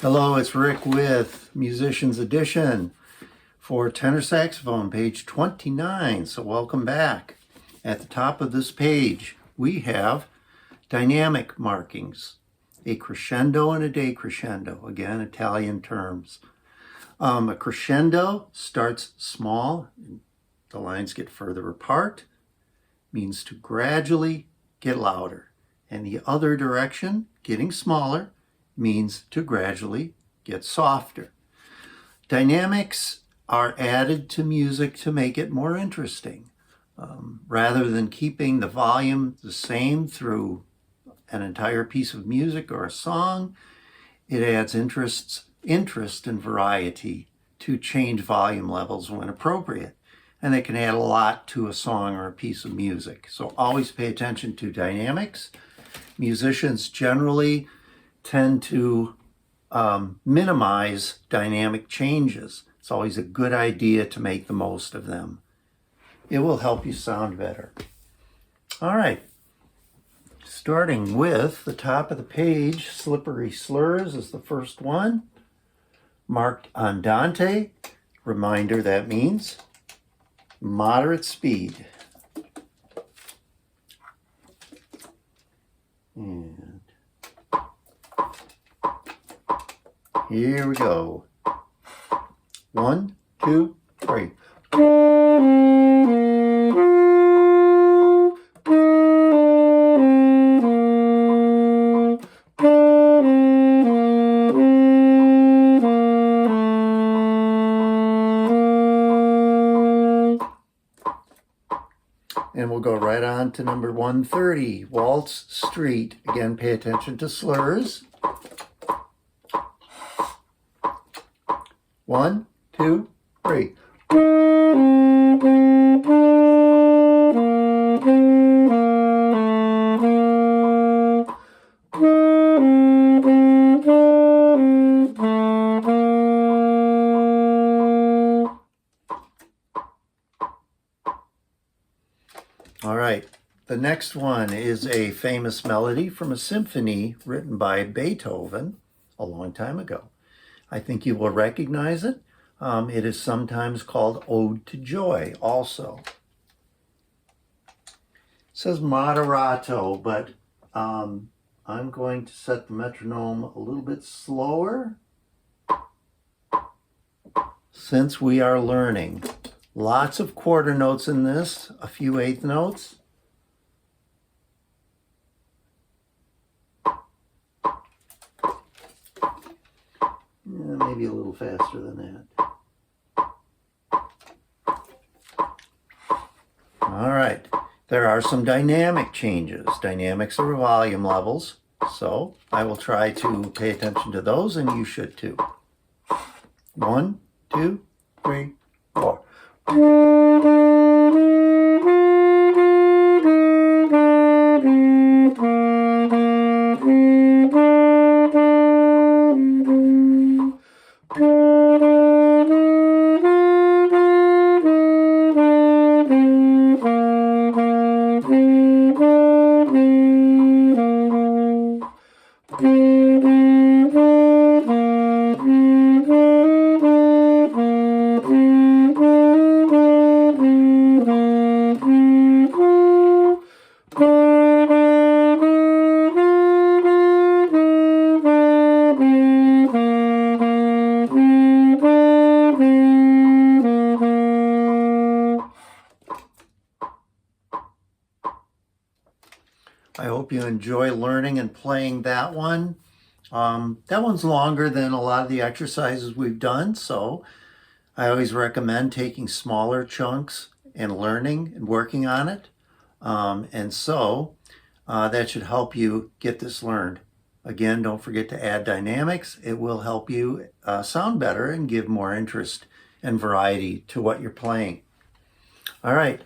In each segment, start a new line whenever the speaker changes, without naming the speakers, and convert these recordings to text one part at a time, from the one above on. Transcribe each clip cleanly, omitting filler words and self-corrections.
Hello, it's Rick with Musician's Edition for tenor saxophone, page 29. So welcome back. At the top of this page, we have dynamic markings, a crescendo and a decrescendo, again, Italian terms. A crescendo starts small, the lines get further apart, means to gradually get louder. And the other direction, getting smaller, means to gradually get softer. Dynamics are added to music to make it more interesting. Rather than keeping the volume the same through an entire piece of music or a song, it adds interest and variety to change volume levels when appropriate. And they can add a lot to a song or a piece of music. So always pay attention to dynamics. Musicians generally tend to minimize dynamic changes. It's always a good idea to make the most of them. It will help you sound better. All right, starting with the top of the page, Slippery Slurs is the first one, marked andante. Reminder, that means moderate speed. And here we go. 1, 2, 3. And we'll go right on to number 130, Waltz Street. Again, pay attention to slurs. 1, 2, 3. All right, the next one is a famous melody from a symphony written by Beethoven a long time ago. I think you will recognize it. It is sometimes called Ode to Joy also. It says moderato, but I'm going to set the metronome a little bit slower since we are learning. Lots of quarter notes in this, a few eighth notes. Maybe a little faster than that. All right, there are some dynamic changes. Dynamics are volume levels, so I will try to pay attention to those, and you should too. 1, 2, 3, 4. I hope you enjoy learning and playing that one. That one's longer than a lot of the exercises we've done, so I always recommend taking smaller chunks and learning and working on it. And so that should help you get this learned. Again, don't forget to add dynamics. It will help you sound better and give more interest and variety to what you're playing. All right.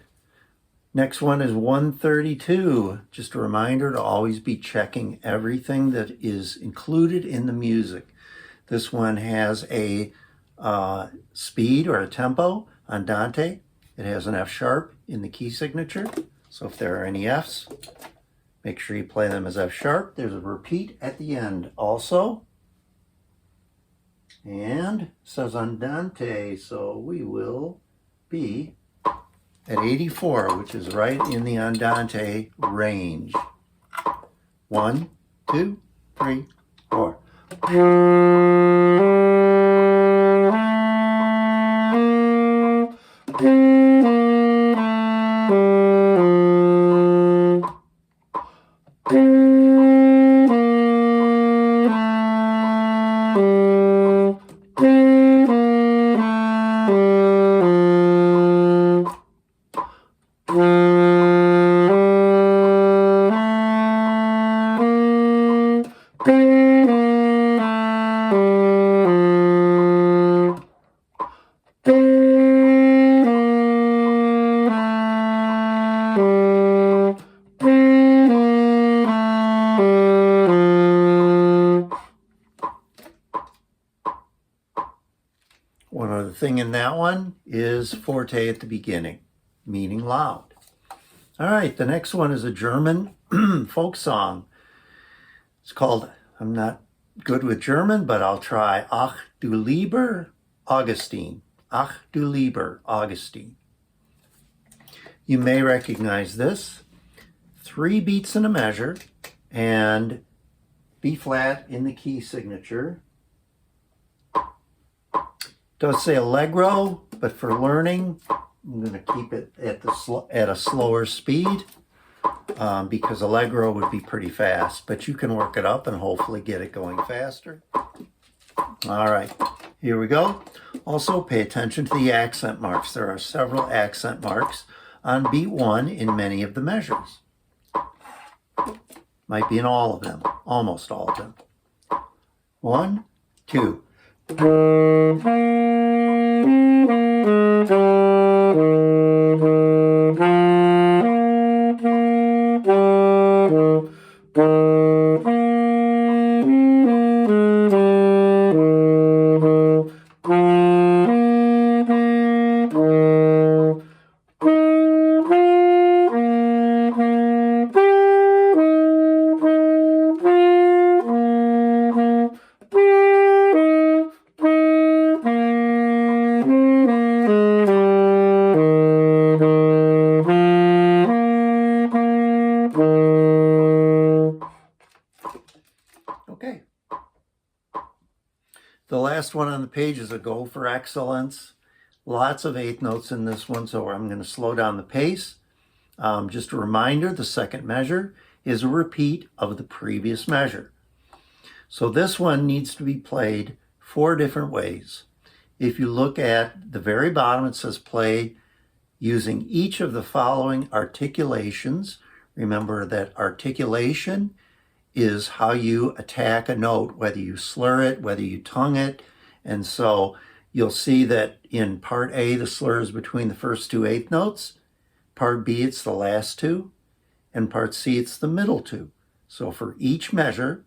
Next one is 132. Just a reminder to always be checking everything that is included in the music. This one has a speed or a tempo, andante. It has an F sharp in the key signature. So if there are any Fs, make sure you play them as F sharp. There's a repeat at the end also. And it says andante, so we will be at 84, which is right in the andante range. 1, 2, 3, 4. One other thing in that one is forte at the beginning, meaning loud. All right, the next one is a German folk song. It's called, I'm not good with German, but I'll try, Ach du Lieber, Augustine. Ach du Lieber, Augustine. You may recognize this. 3 beats in a measure and B flat in the key signature. Does say allegro, but for learning, I'm going to keep it at a slower speed because allegro would be pretty fast, but you can work it up and hopefully get it going faster. All right, here we go. Also pay attention to the accent marks. There are several accent marks on beat 1 in many of the measures. Might be in all of them, almost all of them. 1, 2. Okay. The last one on the page is a Go for Excellence. Lots of 8th notes in this one, so I'm going to slow down the pace. Just a reminder, the second measure is a repeat of the previous measure. So this one needs to be played 4 different ways. If you look at the very bottom, it says play using each of the following articulations. Remember that articulation is how you attack a note, whether you slur it, whether you tongue it. And so you'll see that in part A, the slur is between the first 2 8th notes. Part B, it's the last 2. And part C, it's the middle 2. So for each measure,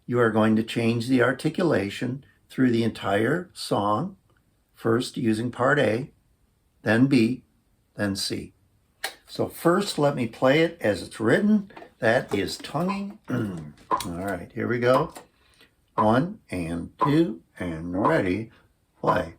you are going to change the articulation through the entire song, first using part A, then B, then C. So first, let me play it as it's written. That is tonguing. All right, here we go. 1 and 2 and ready, play.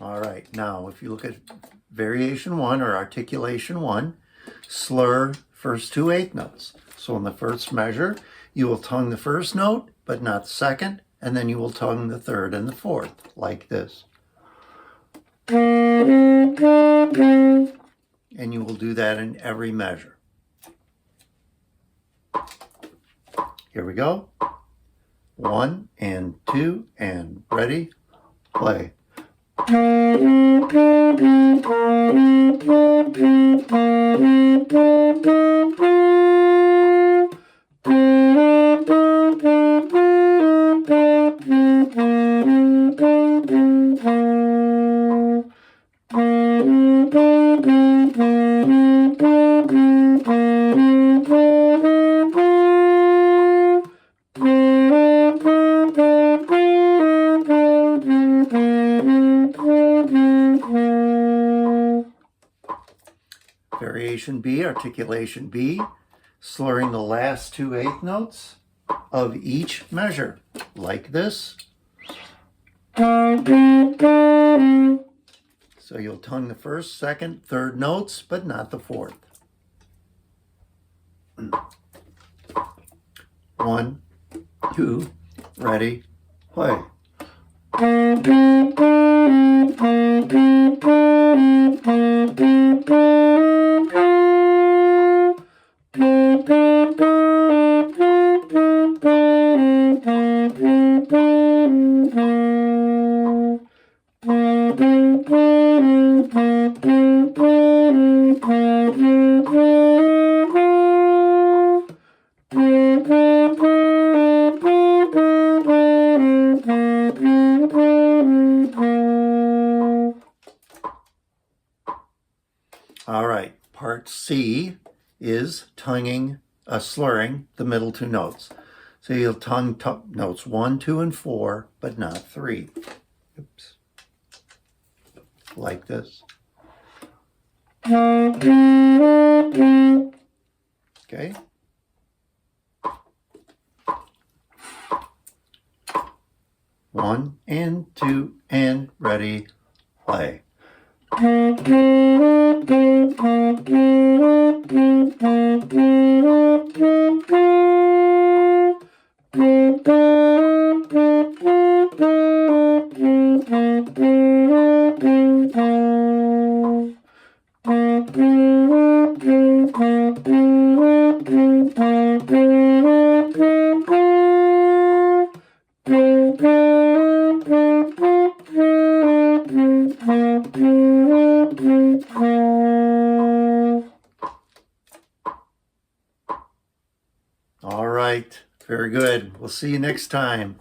All right, now if you look at variation 1 or articulation 1, slur first 2 8th notes. So in the first measure, you will tongue the first note, but not the second, and then you will tongue the third and the fourth, like this. And you will do that in every measure. Here we go. 1 and 2 and ready, play. position B, articulation B, slurring the last 2 eighth notes of each measure, like this. So you'll tongue the first, second, third notes, but not the fourth. 1, 2, ready, play. All right, part C is slurring the middle 2 notes. So you'll tongue notes 1, 2, and 4, but not 3. Oops. Like this. Okay. One and 2 and ready, play. All right, very good. We'll see you next time.